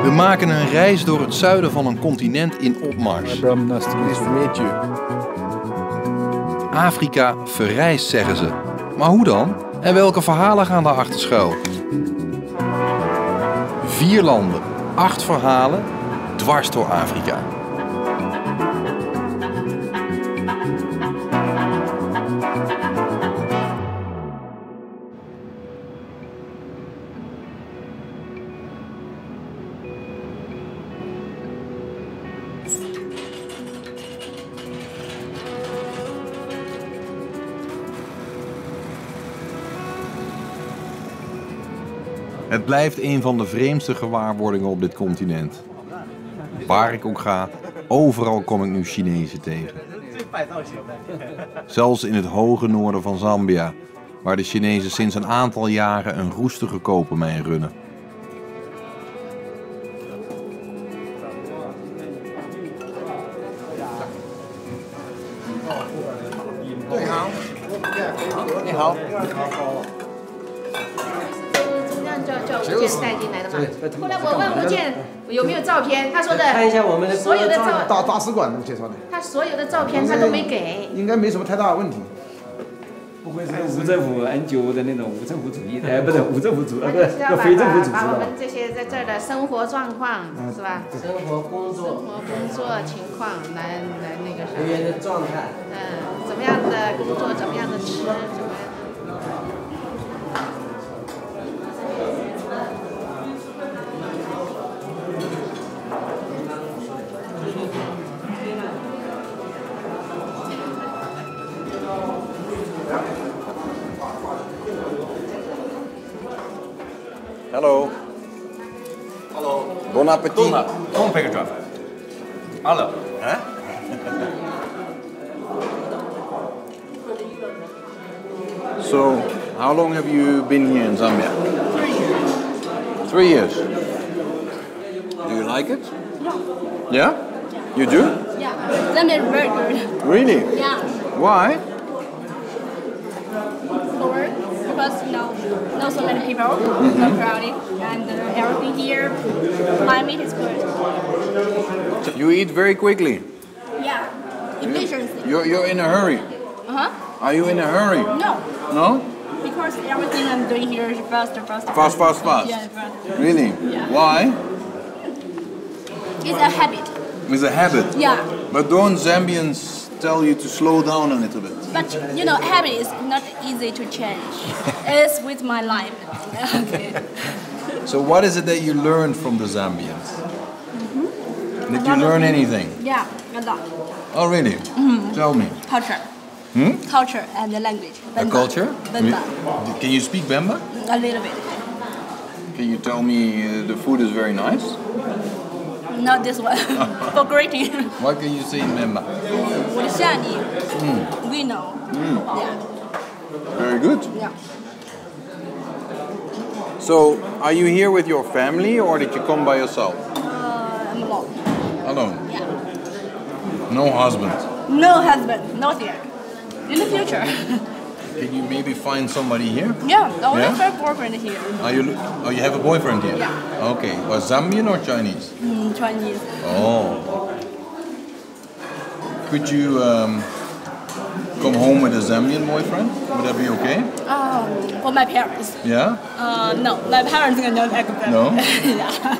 We maken een reis door het zuiden van een continent in opmars. Bram, nice to meet you. Afrika verrijst, zeggen ze. Maar hoe dan? En welke verhalen gaan daarachter schuil? 4 landen, 8 verhalen, dwars door Afrika. Het blijft een van de vreemdste gewaarwordingen op dit continent. Waar ik ook ga, overal kom ik nu Chinezen tegen. Zelfs in het hoge noorden van Sambia, waar de Chinezen sinds een aantal jaren een roestige kopermijn runnen. Hallo. Hallo. Bon appétit. Kom, Peter. Hallo. Hè? So, how long have you been here in Zambia? 3 years. 3 years. Do you like it? Yeah. Yeah? You do? Yeah. Zambia is very good. Really? Yeah. Why? For work, because not so many people, not crowded, and everything here, climate is good. You eat very quickly. Yeah. Efficiency. You're in a hurry. Uh-huh. Are you in a hurry? No. No? Because everything I'm doing here is fast. Fast. Yeah, fast. Really? Yeah. Why? It's a habit. It's a habit. Yeah. But don't Zambians tell you to slow down a little bit? But, habit is not easy to change. It's with my life. Okay. So what is it that you learned from the Zambians? Did you learn anything? Yeah, a lot. Oh, really? Tell me. Culture. Culture and the language. A culture? Bemba. Can you speak Bemba? A little bit. Can you tell me the food is very nice? Not this one. For greeting. What can you say in Bemba? We know. Yeah. Very good. Yeah. So, are you here with your family or did you come by yourself? I'm alone. Alone? Yeah. No husband? No husband. Not yet. In the future. Can you maybe find somebody here? Yeah. I only have a boyfriend here. You have a boyfriend here? Yeah. Okay. Was Zambian or Chinese? Chinese. Oh. Could you come home with a Zambian boyfriend? Would that be okay? For my parents. Yeah? No. My parents are not accept. No? Yeah.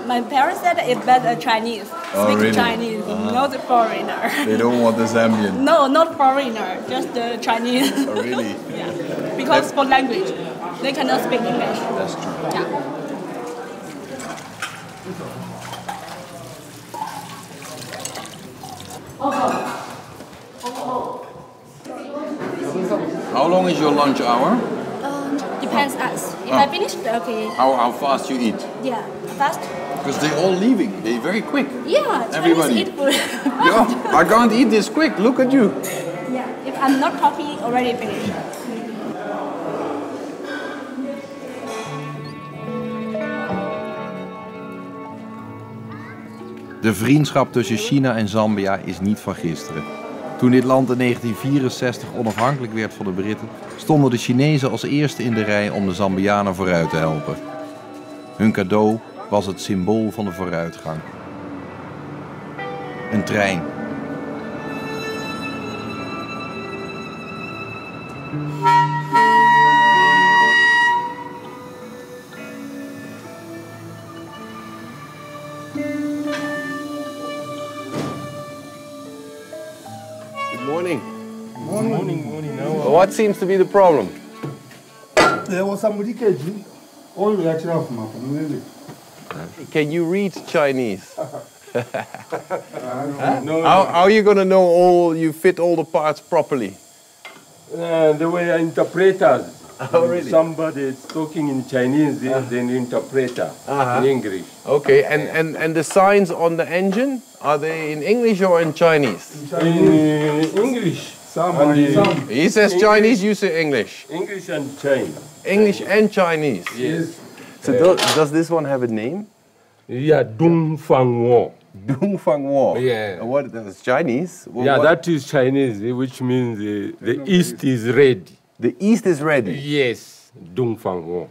My parents said it's better Chinese. Speak really? Chinese, not foreigner. They don't want the Zambian. No, not foreigner, just the Chinese. Oh, really? Yeah. Because for language, they cannot speak English. That's true. Yeah. How long is your lunch hour? Depends us. If I finish, okay. How fast you eat? Yeah, fast. Because they're all leaving. They're very quick. Yeah, Everybody. Chinese eat food. Yeah, I can't eat this quick. Look at you. Yeah, if I'm not talking, already finished. De vriendschap tussen China en Zambia is niet van gisteren. Toen dit land in 1964 onafhankelijk werd van de Britten, stonden de Chinezen als eerste in de rij om de Zambianen vooruit te helpen. Hun cadeau was het symbool van de vooruitgang. Een trein. Morning. Morning. What seems to be the problem? There was some leakage. All that rough, really. Can you read Chinese? No. How are you going to know you fit all the parts properly? There were interpreters. Oh, really? Somebody is talking in Chinese, then interpreter in English. Okay, and the signs on the engine, are they in English or in Chinese? In English. Some. He says Chinese, you say English. English and Chinese. English and Chinese. Yes. So does this one have a name? Yeah, Dung Fang Wo. Dung Fang Wo. Yeah. What? That's Chinese. That is Chinese, which means the East is ready. The East is ready. Yes, Dung Fang Wo.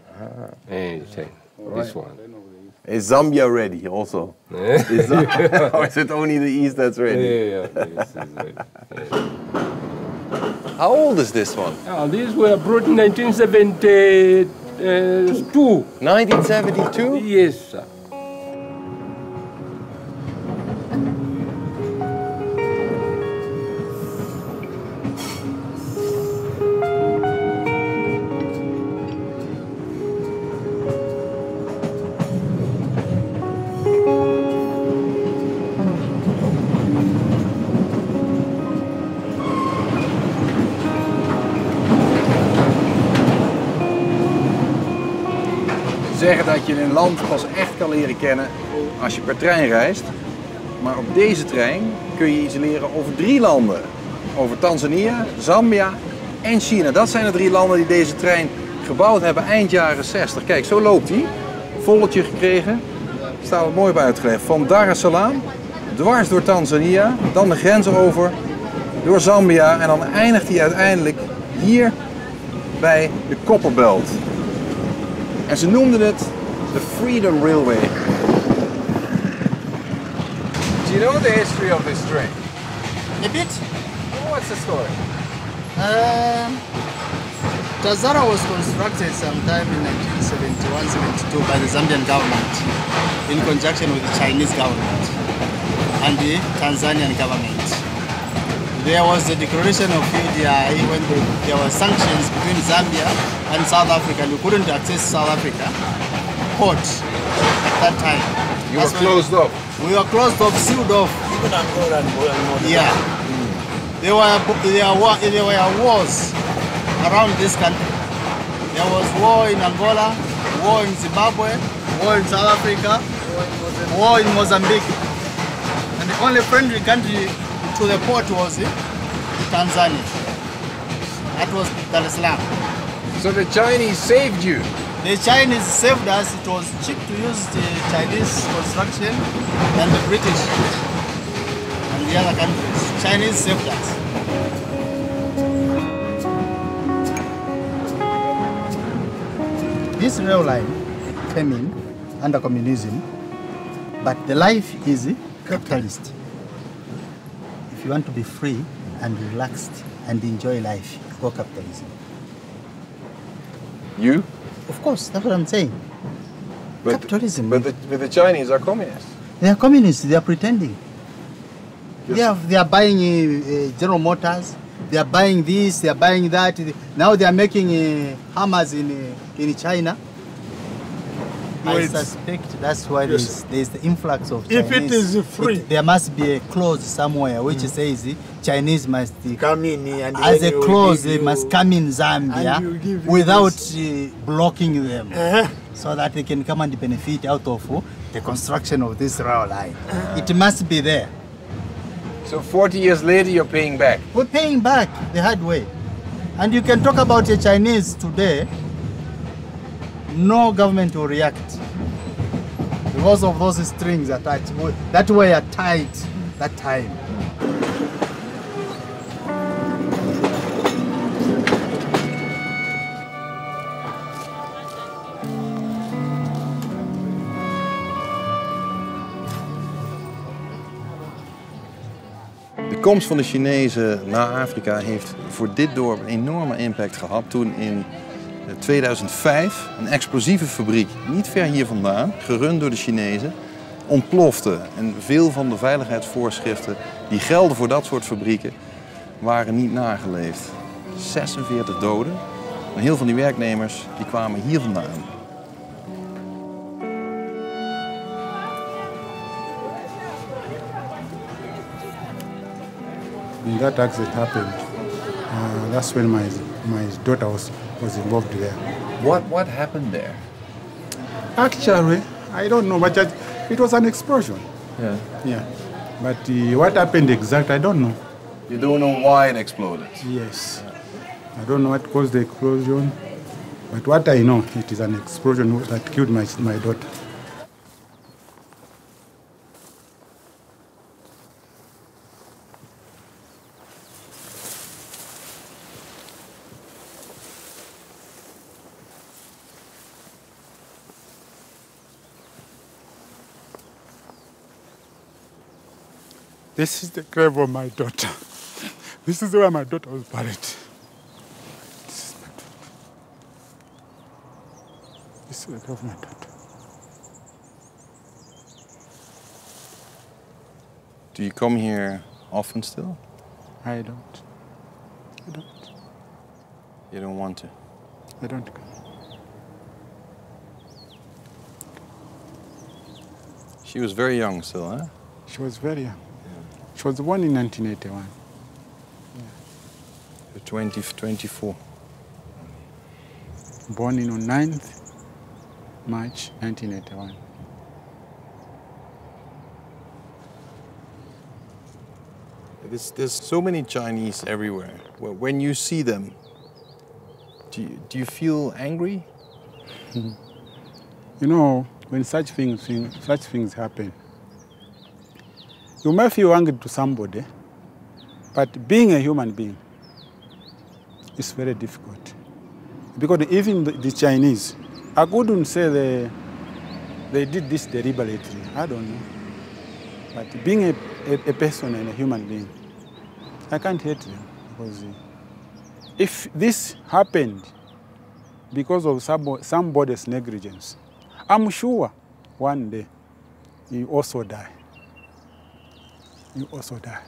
This one. Is Zambia ready also? Or is it only the East that's ready? Yeah, this is ready. How old is this one? These were brought in 1972. 1972? Yes, sir. Zeggen dat je een land pas echt kan leren kennen als je per trein reist. Maar op deze trein kun je iets leren over 3 landen. Over Tanzania, Zambia en China. Dat zijn de 3 landen die deze trein gebouwd hebben eind jaren 60. Kijk, zo loopt hij. Volletje gekregen. Staat er mooi bij uitgelegd. Van Daressalam, dwars door Tanzania, dan de grens over, door Zambia en dan eindigt hij uiteindelijk hier bij de Copperbelt. En ze noemden het de Freedom Railway. Do you know the history of this train? A bit. What's the story? Tazara was constructed sometime in 1971-72 by the Zambian government in conjunction with the Chinese government and the Tanzanian government. There was the declaration of UDI when there were sanctions between Zambia and South Africa, and we couldn't access South Africa port at that time. You were closed off. We were closed off, sealed off. Even Angola and Mozambique. Yeah. There were wars around this country. There was war in Angola, war in Zimbabwe, war in South Africa, war in Mozambique. And the only friendly country to the port was Tanzania. That was Daressalam. So the Chinese saved you? The Chinese saved us. It was cheap to use the Chinese construction than the British and the other countries. Chinese saved us. This rail line came in under communism, but the life is capitalist. If you want to be free and relaxed and enjoy life, go capitalism. You? Of course, that's what I'm saying. Capitalism. But the Chinese are communists. They are communists. They are pretending. Yes. They are buying General Motors. They are buying this. They are buying that. Now they are making hammers in China. I suspect that's why there's the influx of Chinese. If it is free, there must be a clause somewhere which says Chinese must come in and as a clause they must come in Zambia without blocking them, so that they can come and benefit out of the construction of this rail line. It must be there. So 40 years later you're paying back? We're paying back the hard way. And you can talk about a Chinese today, no government will react because of those strings attached that were tight that time. komst van de Chinezen naar Afrika heeft voor dit dorp een enorme impact gehad. Toen in 2005 een explosieve fabriek, niet ver hier vandaan, gerund door de Chinezen, ontplofte. En veel van de veiligheidsvoorschriften die gelden voor dat soort fabrieken waren niet nageleefd. 46 doden. En heel veel van die werknemers die kwamen hier vandaan. When that accident happened, that's when my daughter was involved there. What happened there? Actually, I don't know, but it was an explosion. Yeah. Yeah. But what happened exactly, I don't know. You don't know why it exploded? Yes. I don't know what caused the explosion, but what I know, it is an explosion that killed my daughter. This is the grave of my daughter. This is where my daughter was buried. This is the grave of my daughter. Do you come here often still? I don't. You don't want to? I don't come. She was very young still, huh? She was very young. She was born in 1981. Yeah. 24. Born on 9th March 1981. There's so many Chinese everywhere. When you see them, do you feel angry? You know, when such things happen, you may feel angry to somebody, but being a human being is very difficult. Because even the Chinese, I couldn't say they did this deliberately. I don't know. But being a person and a human being, I can't hate them. Because if this happened because of somebody's negligence, I'm sure one day you also die. You also die.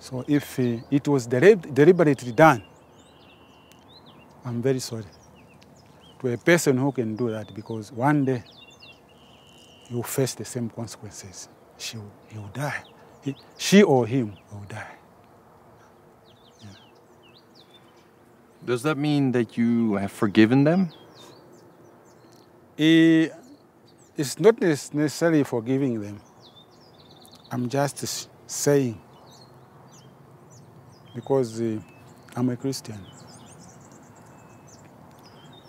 So if it was deliberately done, I'm very sorry to a person who can do that, because one day you face the same consequences. He will die. She or him will die. Yeah. Does that mean that you have forgiven them? It's not necessarily forgiving them. I'm just saying, because I'm a Christian.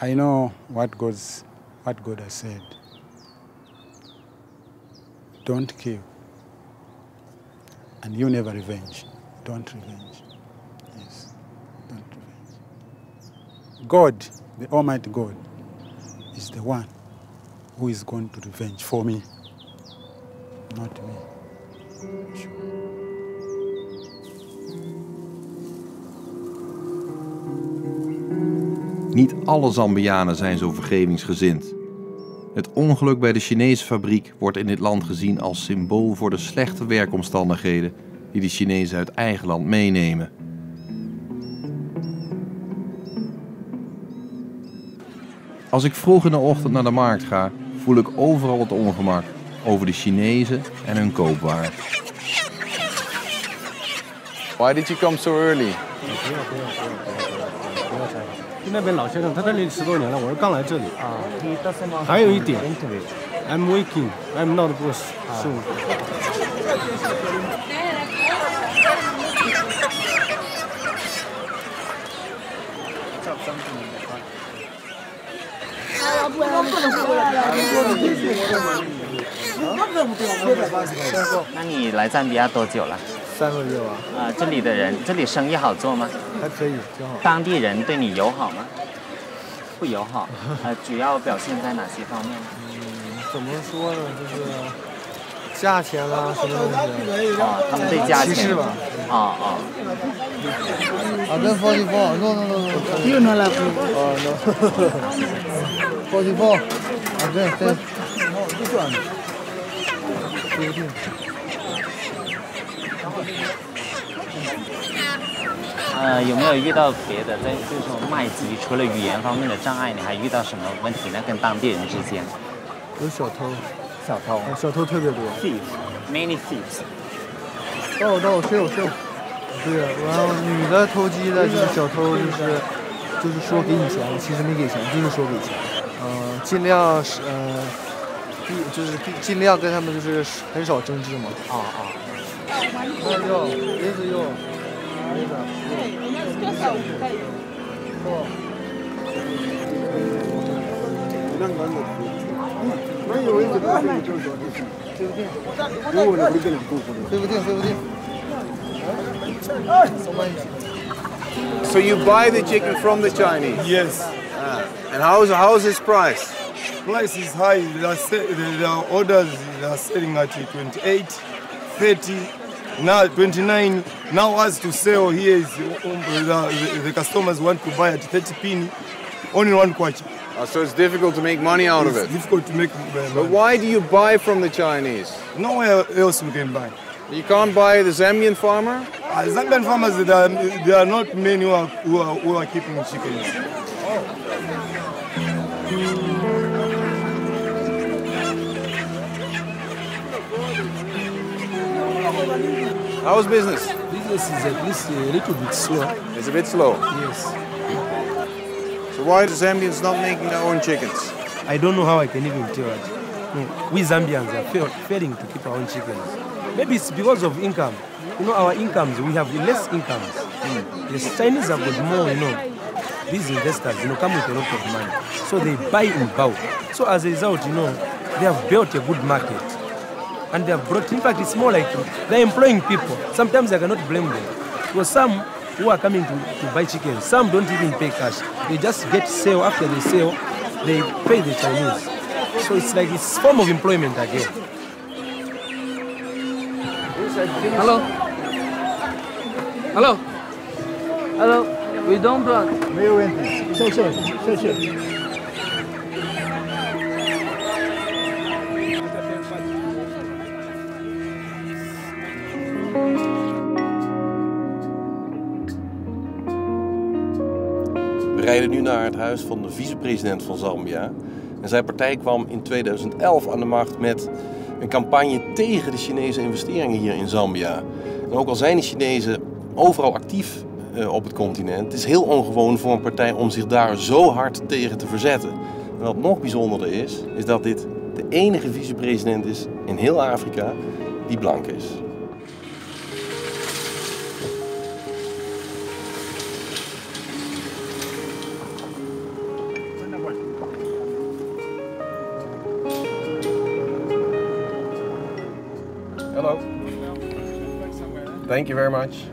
I know what God has said. Don't kill. And you never revenge. Don't revenge. Yes, don't revenge. God, the Almighty God, is the one who is going to revenge for me, not me. Sure. Niet alle Zambianen zijn zo vergevingsgezind. Het ongeluk bij de Chinese fabriek wordt in dit land gezien als symbool voor de slechte werkomstandigheden die de Chinezen uit eigen land meenemen. Als ik vroeg in de ochtend naar de markt ga, voel ik overal het ongemak over de Chinezen en hun koopwaar. Why did you come so early? 那边老先生，他这里10多年了，我是刚来这里。还有一点 ，I'm working, I'm not boss. So. .那你来赞比亚多久了？3个月吧。这里的人，这里生意好做吗？还可以，挺好。当地人对你友好吗？不友好。主要表现在哪些方面呢？怎么说呢？就是价钱啦，什么东西？啊，他们对价钱歧视吧？啊。then 44. No. You know like no. 44. Then. No, this one. 有没有遇到别的，在就是说卖鸡，除了语言方面的障碍，你还遇到什么问题呢？跟当地人之间？有小偷。小偷特别多。Many thieves。是。对，然后女的偷鸡的就是小偷，就是说给你钱，其实没给钱，就是说给钱。尽量就是尽量跟他们就是很少争执嘛。So you buy the chicken from the Chinese? Yes. And how is its price? Price is high. The orders are selling at 28, 30, now 29. Now as to sell here is the customers want to buy at 30 penny, only one kwacha. So it's difficult to make money out of it? It's difficult to make money. But why do you buy from the Chinese? Nowhere else we can buy. You can't buy the Zambian farmer? Zambian farmers, there are not many who are keeping chickens. How's business? Business is at least a little bit slow. It's a bit slow? Yes. So why are the Zambians not making their own chickens? I don't know how I can even tell it. We Zambians are failing to keep our own chickens. Maybe it's because of income. You know, our incomes, we have less incomes. The Chinese have got more, these investors, come with a lot of money. So they buy in bulk. So as a result, they have built a good market. And they have brought, in fact, it's more like they're employing people. Sometimes I cannot blame them. Because some who are coming to buy chickens, some don't even pay cash. They just get sale. After they sell, they pay the Chinese. So it's like it's a form of employment again. Hello. We don't run. 没有问题，谢谢。We rijden nu naar het huis van de vicepresident van Zambia. En zijn partij kwam in 2011 aan de macht met een campagne tegen de Chinese investeringen hier in Zambia. En ook al zijn de Chinezen overal actief op het continent, het is heel ongewoon voor een partij om zich daar zo hard tegen te verzetten. En wat nog bijzonderder is dat dit de enige vicepresident is in heel Afrika die blank is. Hello. Thank you very much.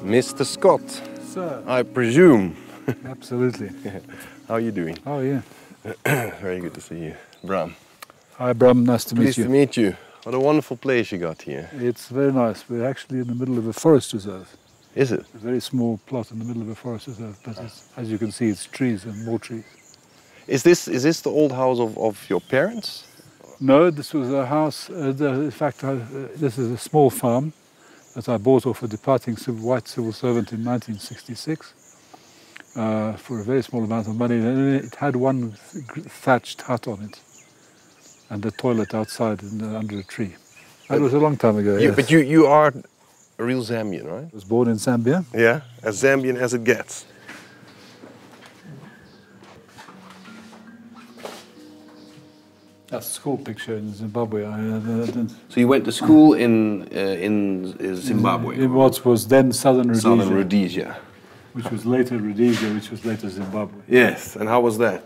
Mr. Scott, Sir. I presume. Absolutely. How are you doing? Oh, yeah. Very good to see you. Bram. Hi, Bram. Nice to meet Pleased you. to meet you. What a wonderful place you got here. It's very nice. We're actually in the middle of a forest reserve. Is it? A very small plot in the middle of a forest reserve, but as you can see, it's trees and more trees. Is this the old house of your parents? No, this was a house. In fact, this is a small farm that I bought off a departing white civil servant in 1966 for a very small amount of money. And it had one thatched hut on it and a toilet outside under a tree. That was a long time ago. Yes. But you are a real Zambian, right? I was born in Sambia. Yeah, as Zambian as it gets. That's a school picture in Zimbabwe. So you went to school in Zimbabwe? In what was then Southern Rhodesia. Southern Rhodesia. Which was later Rhodesia, which was later Zimbabwe. Yes, and how was that?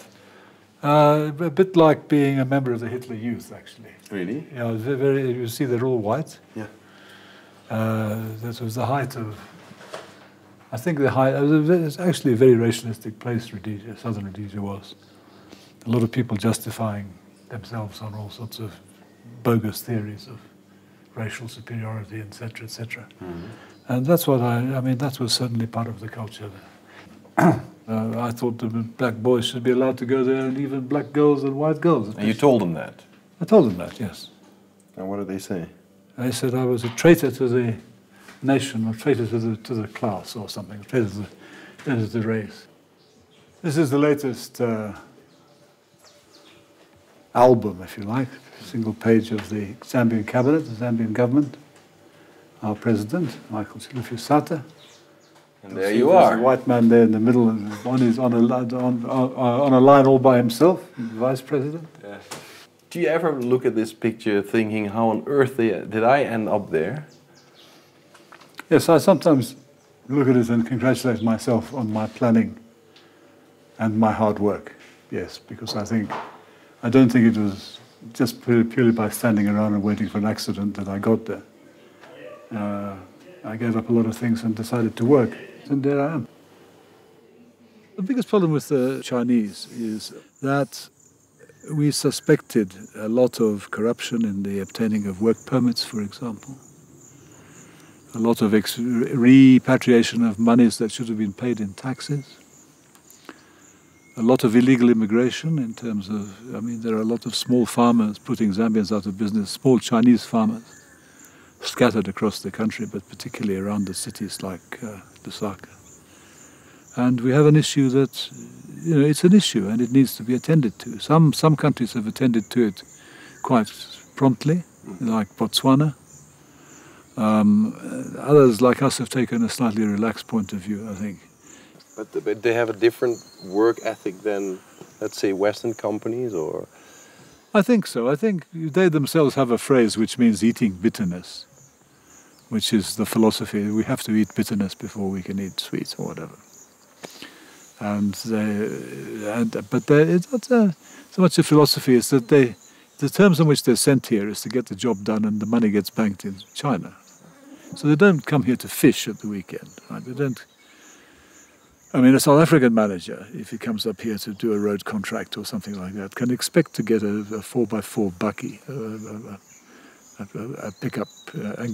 A bit like being a member of the Hitler Youth, actually. Really? Yeah, you see they're all white. Yeah. That was the height of I think it's actually a very racialistic place, Rhodesia, southern Rhodesia was. A lot of people justifying themselves on all sorts of bogus theories of racial superiority, etc., etc. And that's what I mean, that was certainly part of the culture there. I thought the black boys should be allowed to go there, and even black girls and white girls. And you told them that? I told them that, yes. And what did they say? They said I was a traitor to the nation, or traitor to the class, or something, a traitor to the race. This is the latest album, if you like, single page of the Zambian cabinet, the Zambian government. Our president, Michael Chilufya-Sata. And there you are. There's a white man there in the middle, and one is on a line all by himself, the vice president. Yeah. Do you ever look at this picture thinking, how on earth did I end up there? Yes, I sometimes look at it and congratulate myself on my planning and my hard work. Yes, because I don't think it was just purely by standing around and waiting for an accident that I got there. I gave up a lot of things and decided to work, and there I am. The biggest problem with the Chinese is that we suspected a lot of corruption in the obtaining of work permits, for example. A lot of repatriation of monies that should have been paid in taxes. A lot of illegal immigration in terms of, there are a lot of small farmers putting Zambians out of business, small Chinese farmers scattered across the country, but particularly around the cities like Lusaka. And we have an issue that, it's an issue and it needs to be attended to. Some countries have attended to it quite promptly, like Botswana. Others, like us, have taken a slightly relaxed point of view, I think. But they have a different work ethic than, let's say, Western companies, or? I think so. I think they themselves have a phrase which means eating bitterness, which is the philosophy, we have to eat bitterness before we can eat sweet or whatever. But it's not so much a philosophy, it's that the terms on which they're sent here is to get the job done and the money gets banked in China. So they don't come here to fish at the weekend. Right? They don't. A South African manager, if he comes up here to do a road contract or something like that, can expect to get a 4x4 bakkie, a pickup, and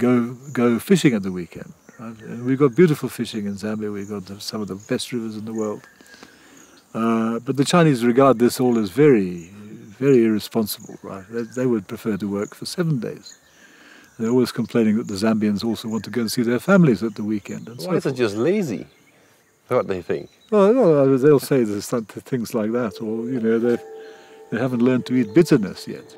go fishing at the weekend. Right? We've got beautiful fishing in Zambia. We've got some of the best rivers in the world. But the Chinese regard this all as very, very irresponsible. Right? They would prefer to work for 7 days. They're always complaining that the Zambians also want to go and see their families at the weekend. And Why is it just lazy? What they think? Well, they'll say there's things like that, or they haven't learned to eat bitterness yet.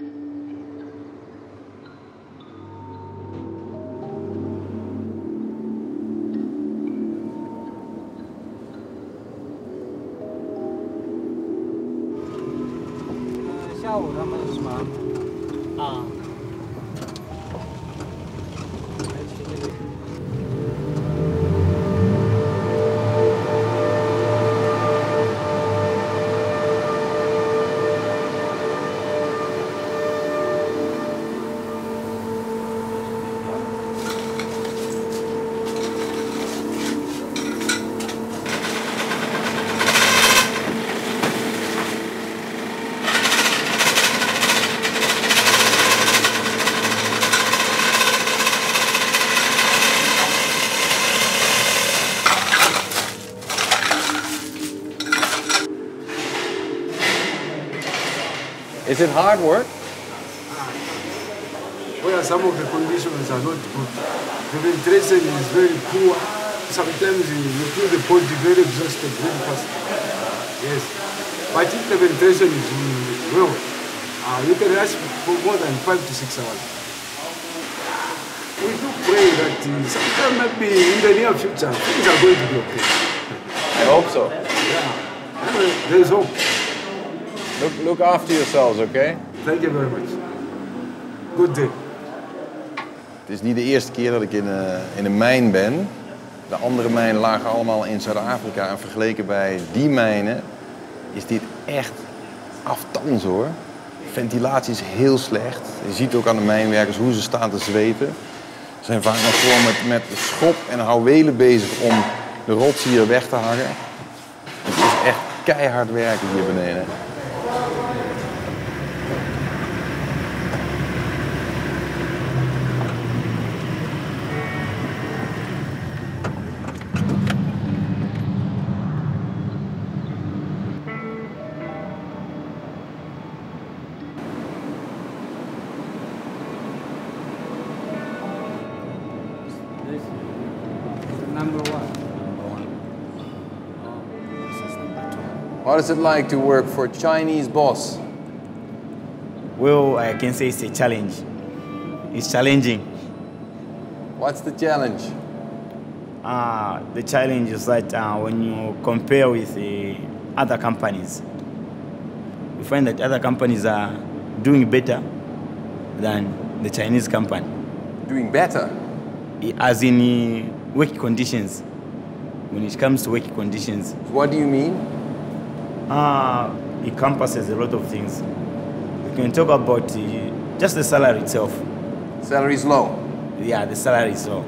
Is it hard work? Where some of the conditions are not good. The ventilation is very poor. Sometimes you feel the body very exhausted very fast. Yes. But if the ventilation is well, you can last for more than 5 to 6 hours. We do pray that sometime maybe in the near future things are going to be okay. I hope so. Yeah. There is hope. Look after yourselves, okay? Thank you very much. Good day. Het is niet de eerste keer dat ik in een mijn ben. De andere mijnen lagen allemaal in Zuid-Afrika en vergeleken bij die mijnen is dit echt aftans hoor. Ventilatie is heel slecht. Je ziet ook aan de mijnwerkers hoe ze staan te zweten. Ze zijn vaak nog gewoon met schop en houwelen bezig om de rots hier weg te hakken. Het is echt keihard werken hier beneden. What is it like to work for a Chinese boss? Well, I can say it's a challenge. It's challenging. What's the challenge? The challenge is that when you compare with other companies, you find that other companies are doing better than the Chinese company. Doing better? As in work conditions. When it comes to work conditions. What do you mean? It encompasses a lot of things. We can talk about just the salary itself. Salary is low? Yeah, the salary is low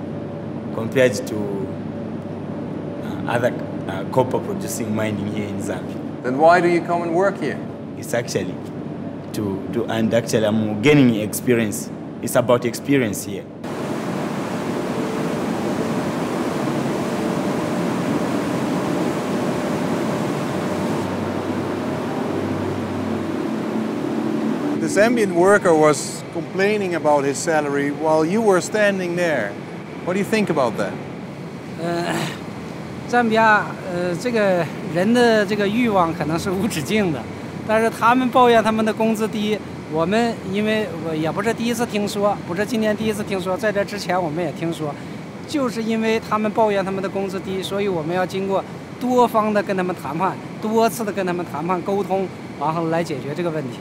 compared to other copper producing mining here in Zambia. Then why do you come and work here? It's actually and actually I'm gaining experience. It's about experience here. The Zambian worker was complaining about his salary while you were standing there. What do you think about that? 赞比亚这个人的这个欲望可能是无止境的，但是他们抱怨他们的工资低，我们因为我也不是第一次听说，不是今年第一次听说，在这之前我们也听说，就是因为他们抱怨他们的工资低，所以我们要经过多方的跟他们谈判，多次的跟他们谈判沟通，然后来解决这个问题。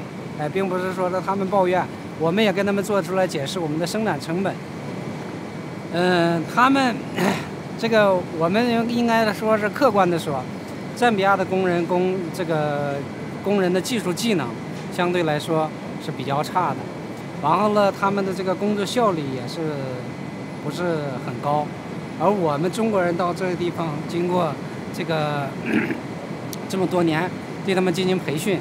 并不是说他们抱怨，我们也跟他们做出来解释我们的生产成本。他们这个我们应该说是客观的说，赞比亚的工人的技术技能相对来说是比较差的，然后呢，他们的这个工作效率也是不是很高，而我们中国人到这个地方，经过这个这么多年对他们进行培训。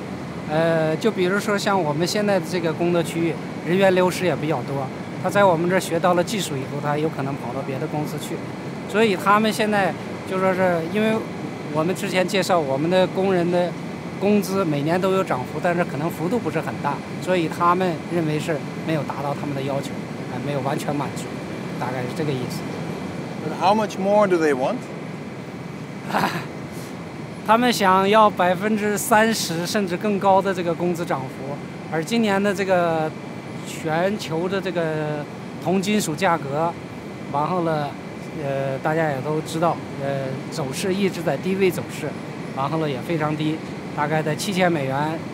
就比如说像我们现在的这个工作区域，人员流失也比较多。他在我们这儿学到了技术以后，他有可能跑到别的公司去。所以他们现在就说是因为我们之前介绍，我们的工人的工资每年都有涨幅，但是可能幅度不是很大，所以他们认为是没有达到他们的要求，没有完全满足，大概是这个意思。But how much more do they want? 他们想要30%甚至更高的这个工资涨幅，而今年的这个全球的这个铜金属价格，然后呢，大家也都知道，走势一直在低位走势，然后呢也非常低，大概在$7000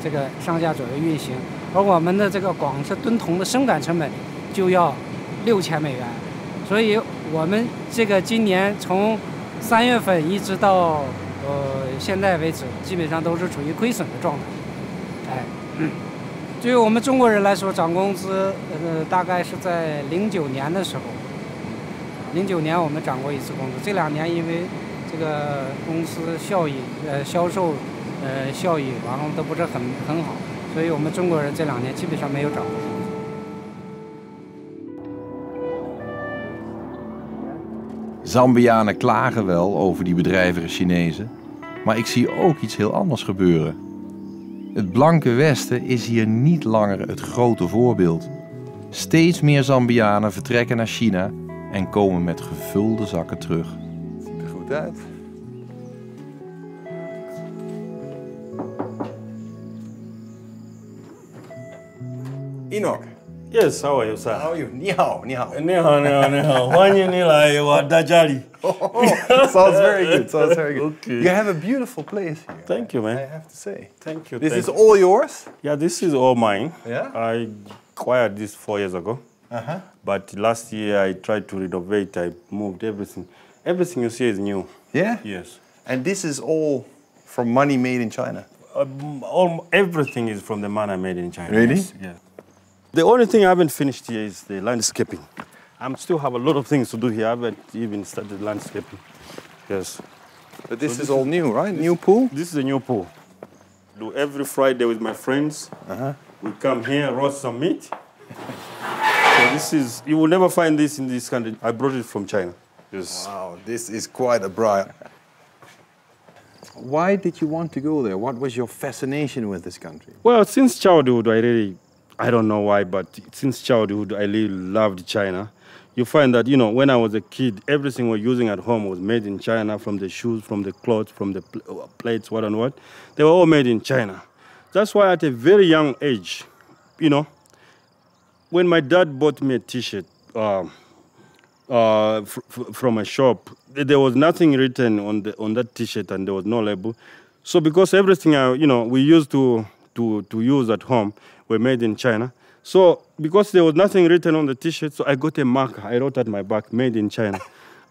这个上下左右运行，而我们的这个光是吨铜的生产成本就要$6000，所以我们这个今年从3月份一直到现在为止，基本上都是处于亏损的状态。对于我们中国人来说，涨工资，大概是在09年的时候，09年我们涨过一次工资。这2年因为这个公司效益、销售效益，然后都不是很好，所以我们中国人这2年基本上没有涨过。Zambianen klagen wel over die bedrijvige Chinezen, maar ik zie ook iets heel anders gebeuren. Het blanke Westen is hier niet langer het grote voorbeeld. Steeds meer Zambianen vertrekken naar China en komen met gevulde zakken terug. Ziet er goed uit. Enoch. Yes, how are you, sir? How are you? 你好，你好。你好，你好，你好。欢迎你来我的家里。Sounds very good. Sounds very good. Okay. You have a beautiful place here. Thank you, man. I have to say. Thank you. This is all yours? Yeah, this is all mine. Yeah? I acquired this 4 years ago. Uh-huh. But last year I tried to renovate. I moved everything. Everything you see is new. Yeah? Yes. And this is all from money made in China? Everything is from the money I made in China. Really? Yes. Yeah. The only thing I haven't finished here is the landscaping. I still have a lot of things to do here. I haven't even started landscaping. Yes. But this is all new, right? New pool? This is a new pool. Do every Friday with my friends. We come here, roast some meat. So this is, you will never find this in this country. I brought it from China. Yes. Wow, this is quite a bribe. Why did you want to go there? What was your fascination with this country? Well, since childhood, I don't know why, but since childhood, I really loved China. You find that, you know, when I was a kid, everything we're using at home was made in China, from the shoes, from the clothes, from the plates, what and what. They were all made in China. That's why at a very young age, you know, when my dad bought me a T-shirt from a shop, there was nothing written on that T-shirt and there was no label. So because everything we used to use at home were made in China. So because there was nothing written on the T-shirt, so I got a marker. I wrote at my back, made in China.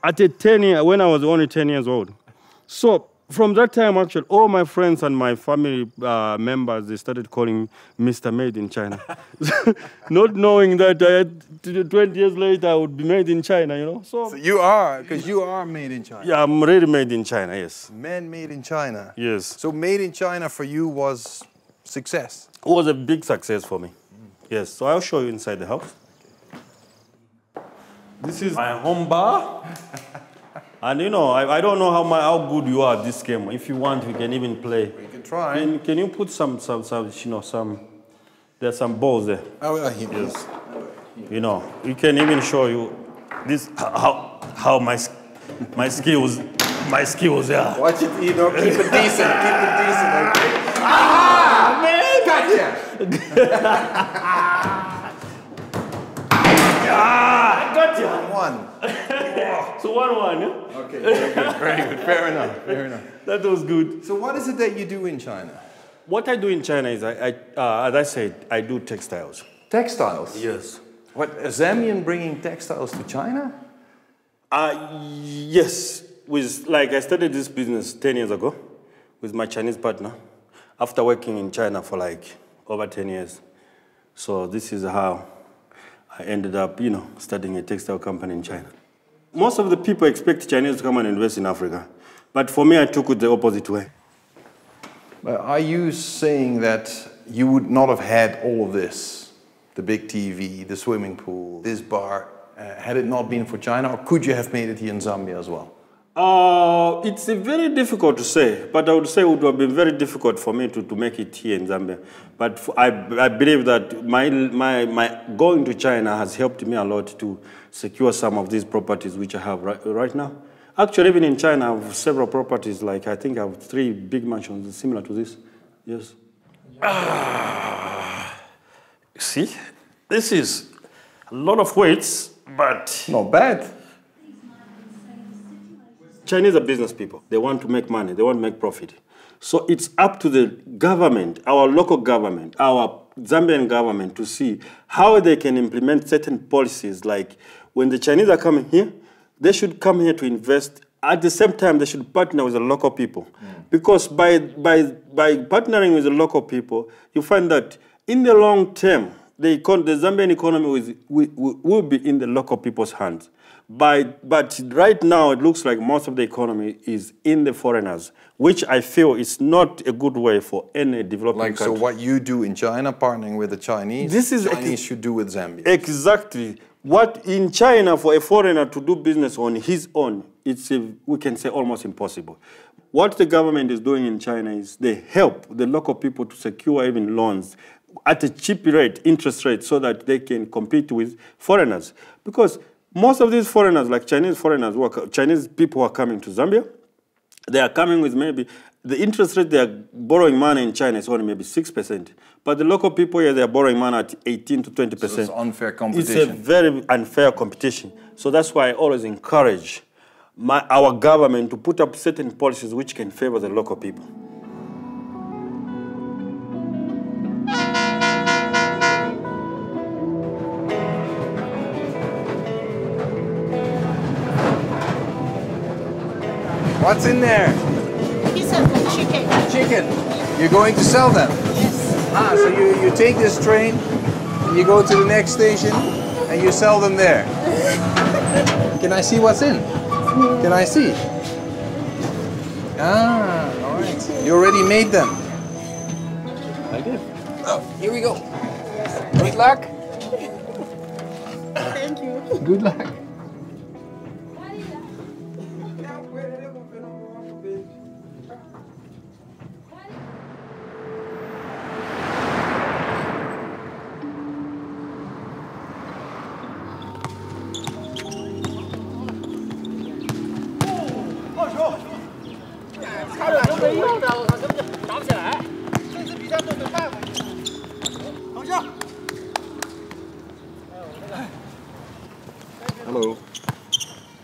When I was only 10 years old. So from that time, actually, all my friends and my family members, they started calling me Mr. Made in China. Not knowing that 20 years later I would be made in China, you know. So you are, because you are made in China. Yeah, I'm really made in China, yes. Man made in China. Yes. So made in China for you was success? It was a big success for me. Yes, so I'll show you inside the house. This is my home bar. And you know, I don't know how good you are at this game. If you want, we can even play. We can try. Can you put some, there's some balls there. Oh, yeah. Yes. You know, we can even show you this, how my skills, yeah. Watch it, you know, keep it decent, okay? Ah, man, gotcha! I got you. 1-1. So 1-1, yeah? Okay, very good, fair enough. That was good. So what is it that you do in China? What I do in China is, as I said, I do textiles. Textiles? Yes. What, a Zambian bringing textiles to China? Yes. I started this business 10 years ago with my Chinese partner after working in China for over 10 years. So this is how I ended up, starting a textile company in China. Most of the people expect Chinese to come and invest in Africa. But for me, I took it the opposite way. Are you saying that you would not have had all of this? The big TV, the swimming pool, this bar, had it not been for China? Or could you have made it here in Zambia as well? It's very difficult to say, but I would say it would have been very difficult for me to make it here in Zambia. But I believe that my going to China has helped me a lot to secure some of these properties which I have right now. Actually, even in China, I have several properties, I think I have 3 big mansions similar to this. Yes. See, this is a lot of weights, but... Not bad. Chinese are business people. They want to make money. They want to make profit. So it's up to the government, our local government, our Zambian government to see how they can implement certain policies. Like when the Chinese are coming here, they should come here to invest. At the same time, they should partner with the local people. Because by partnering with the local people, you find that in the long term, the Zambian economy will be in the local people's hands. But right now, it looks like most of the economy is in the foreigners, which I feel is not a good way for any developing country. So what you do in China, partnering with the Chinese, Chinese should do with Zambia. Exactly. What in China, for a foreigner to do business on his own, we can say almost impossible. What the government is doing in China is they help the local people to secure even loans at a cheap rate, interest rate, so that they can compete with foreigners. Because most of these foreigners, like Chinese foreigners, Chinese people who are coming to Zambia, they are coming with maybe, the interest rate they are borrowing money in China is only maybe 6%. But the local people here, they are borrowing money at 18 to 20%. So it's unfair competition. It's a very unfair competition. So that's why I always encourage our government to put up certain policies which can favor the local people. What's in there? Pieces of chicken. Chicken. You're going to sell them? Yes. So you take this train, you go to the next station, and you sell them there. Can I see what's in? Can I see? Ah, all right. You already made them? I did. Oh, here we go. Good luck. Thank you. Good luck. Hello.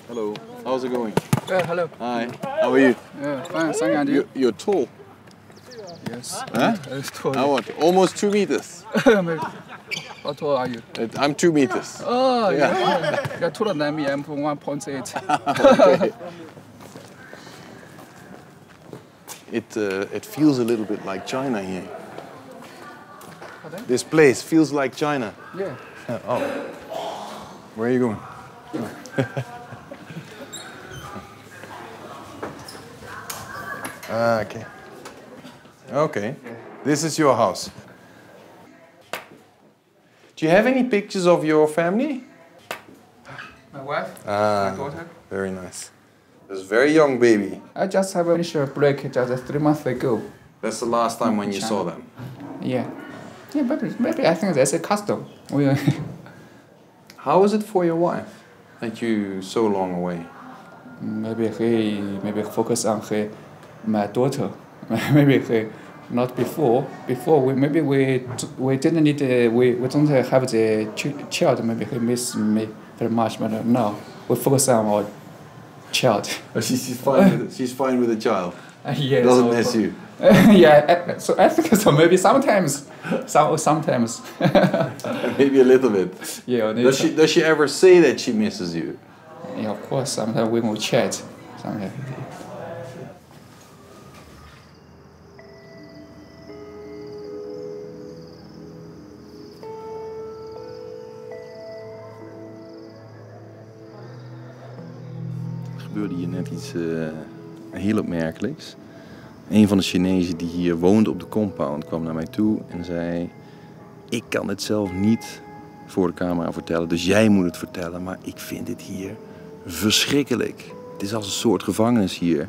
Hello. How's it going? Hello. Hi. How are you? Fine, thank you. You're tall. Yes. Huh? Tall. How what? Almost 2 meters. Maybe. How tall are you? I'm 2 meters. Oh, Yeah. You're taller than me. I'm 1.8. Okay. It feels a little bit like China here. Pardon? This place feels like China. Yeah. Oh. Where are you going? Okay. Okay. This is your house. Do you have any pictures of your family? My wife, Ah, my daughter. very nice. This very young baby. I just have finished a break just 3 months ago. That's the last time when you saw them. Yeah. Yeah, maybe I think that's a custom. How is it for your wife that you so long away? Maybe he focus on my daughter. Maybe he not before. Before we didn't need we don't have the child. Maybe he miss me very much. But now we focus on our child. She's fine. She's fine with the child. Yes. Doesn't miss you. Yeah. So I think so. Maybe sometimes. Sometimes. Maybe a little bit. Yeah. Does she ever say that she misses you? Yeah, of course. Sometimes we will chat. Sometimes. Er gebeurde hier net iets heel opmerkelijks. Een van de Chinezen die hier woonde op de compound kwam naar mij toe en zei: ik kan het zelf niet voor de camera vertellen, dus jij moet het vertellen, maar ik vind dit hier verschrikkelijk. Het is als een soort gevangenis hier.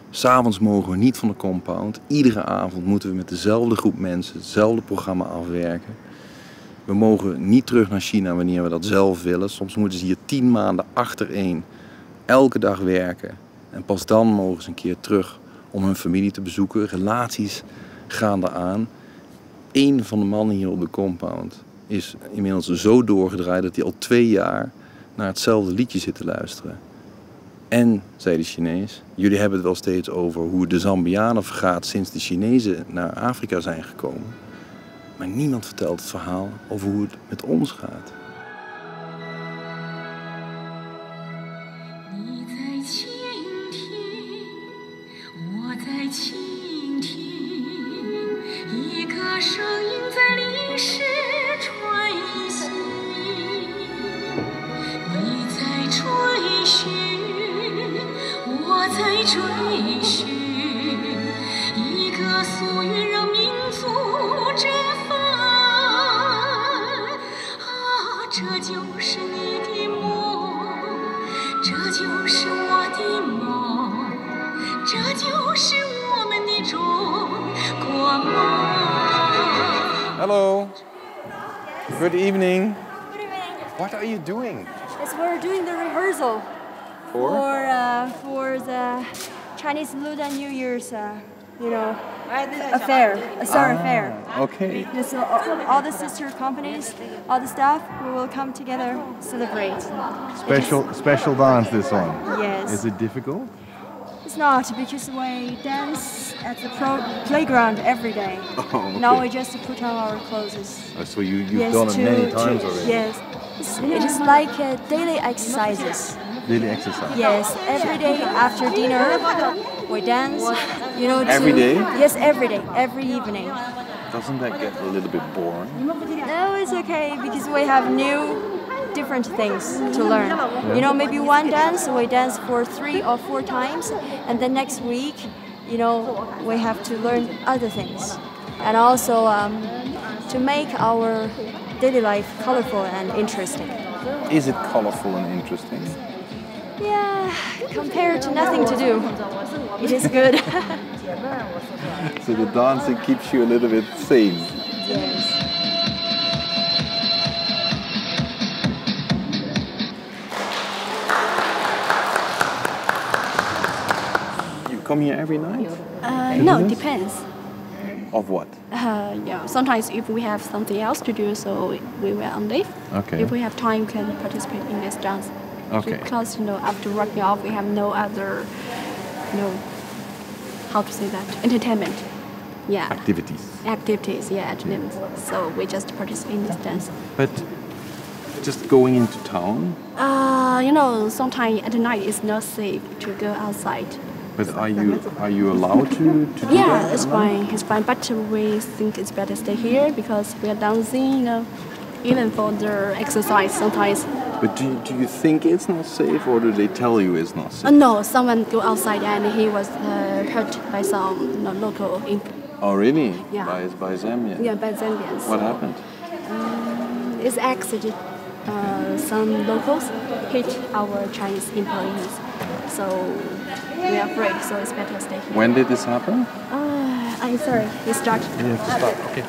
'S Avonds mogen we niet van de compound. Iedere avond moeten we met dezelfde groep mensen hetzelfde programma afwerken. We mogen niet terug naar China wanneer we dat zelf willen. Soms moeten ze hier 10 maanden achtereen elke dag werken. En pas dan mogen ze een keer terug om hun familie te bezoeken. Relaties gaan eraan. Eén van de mannen hier op de compound is inmiddels zo doorgedraaid dat hij al 2 jaar naar hetzelfde liedje zit te luisteren. En, zei de Chinees, jullie hebben het wel steeds over hoe de Zambianen vergaat sinds de Chinezen naar Afrika zijn gekomen. Maar niemand vertelt het verhaal over hoe het met ons gaat. Hello. Good evening. What are you doing? Yes, we're doing the rehearsal for the Chinese Lunar New Year's, affair, a star affair. Okay. So all the sister companies, all the staff, we will come together celebrate. Special dance, this one. Yes. Is it difficult? It's not, because we dance at the playground every day. Oh, okay. Now we just put on our clothes. So you've done it many times already? Yes. It is like daily exercises. Daily exercise? Yes, every day after dinner we dance. Every day? Yes, every day, every evening. Doesn't that get a little bit boring? No, it's okay, because we have different things to learn. Yeah. Maybe one dance we dance for 3 or 4 times, and then next week you know, we have to learn other things. And also to make our daily life colorful and interesting. Is it colorful and interesting? Yeah, compared to nothing to do, it is good. So the dancing keeps you a little bit sane. Yes. You come here every night? No, it depends. Of what? Yeah, sometimes if we have something else to do, so we will on leave. Okay. If we have time, we can participate in this dance. Okay. Because, you know, after working off, we have no other, you know, how to say that, entertainment. Yeah. Activities. Activities, yeah, activities. So we just participate in this dance. But just going into town? You know, sometimes at night it's not safe to go outside. But are you allowed to do that? Yeah, it's fine. But we think it's better stay here because we are dancing, you know, even for the exercise sometimes. But do you think it's not safe, or do they tell you it's not safe? No, someone go outside and he was hurt by some local. Oh, really? Yeah. By Zambians? Yeah, by Zambians. What happened? It's accident. Some locals hit our Chinese employees. So we are afraid, so it's better stay here. When did this happen? I'm sorry, we start. You have to start, okay.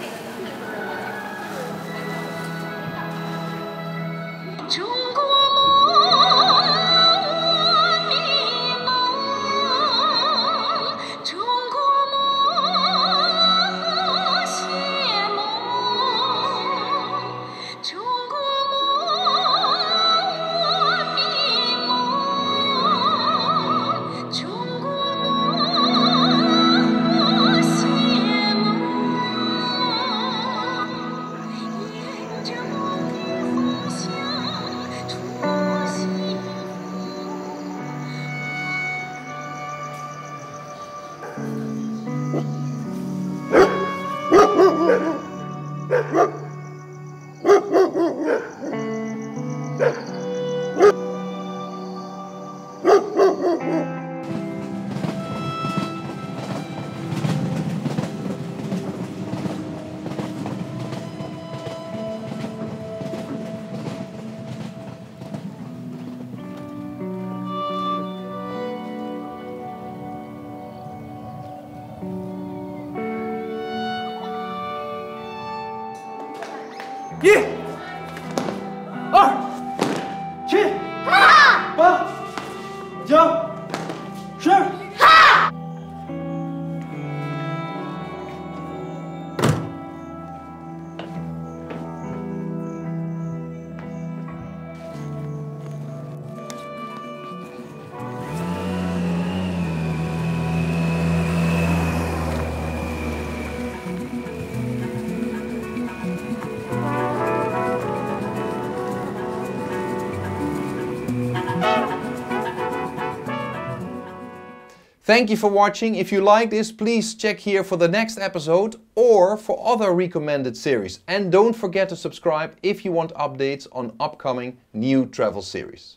Thank you for watching. If you like this, please check here for the next episode or for other recommended series. And don't forget to subscribe if you want updates on upcoming new travel series.